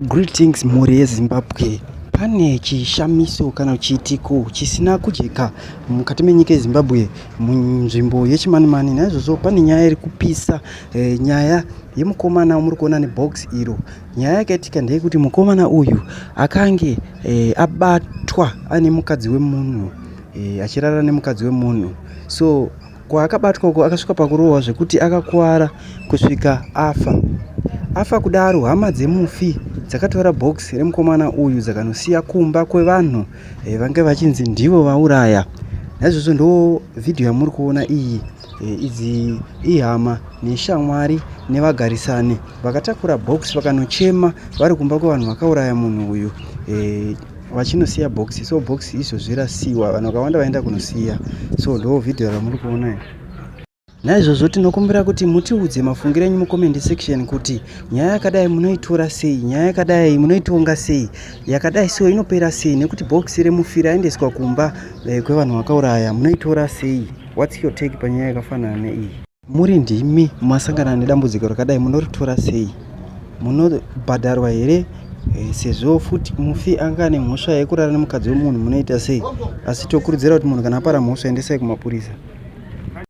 Greetings mhuri yeZimbabwe. Pane chishamiso kana chiitiko chisina kujeka mukati menyika yeZimbabwe munzvimbo yechimanimani. Naizvozvo pane nyaya iri kupisa, nyaya yemukomana muri kuona nebox iro. Nyaya yakaitika ndeyekuti mukomana uyu akange abatwa ane mukadzi wemunhu, achirara nemukadzi wemunhu. So kwaakabatwa uko akasvika pakurohwa zvekuti akakuwara kusvika afa kudaro. Hama dzemufi dzakatora box remukomana uyu dzakanosiya kumba kwevanhu vange vachinzi ndivo vauraya. Naizvozvo ndo vhidhiyo yamuri kuona iyi. Idzi ihama neshamwari nevagarisani vakatakura box vakanochema vari kumba kwevanhu vakauraya munhu uyu, vachinosiya box. So box izvozvi rasiwa, vanhu vakawanda vaenda kunosiya. So ndo vhidhiyo ramuri kuona iyi. Naizvozvo tinokumbira kuti mutiudze mafungiro enyu mucomment section kuti nyaya yakadai munoitora sei, nyaya yakadai munoitonga sei, yakadai so inopera sei, nekuti box remufira aendeswa kumba kwevanhu vakauraya munoitora sei. What's your take panyaya yakafanana neiyi? Muri ndimi masangana nedambudziko rakadai munoritora sei? Munobhadharwa here? Sezvo futi mufi anga ane mhosva yekurara nemukadzi wemunhu munoita sei? Asi tokurudzira kuti munhu kana apara mhosva endesai kumapurisa.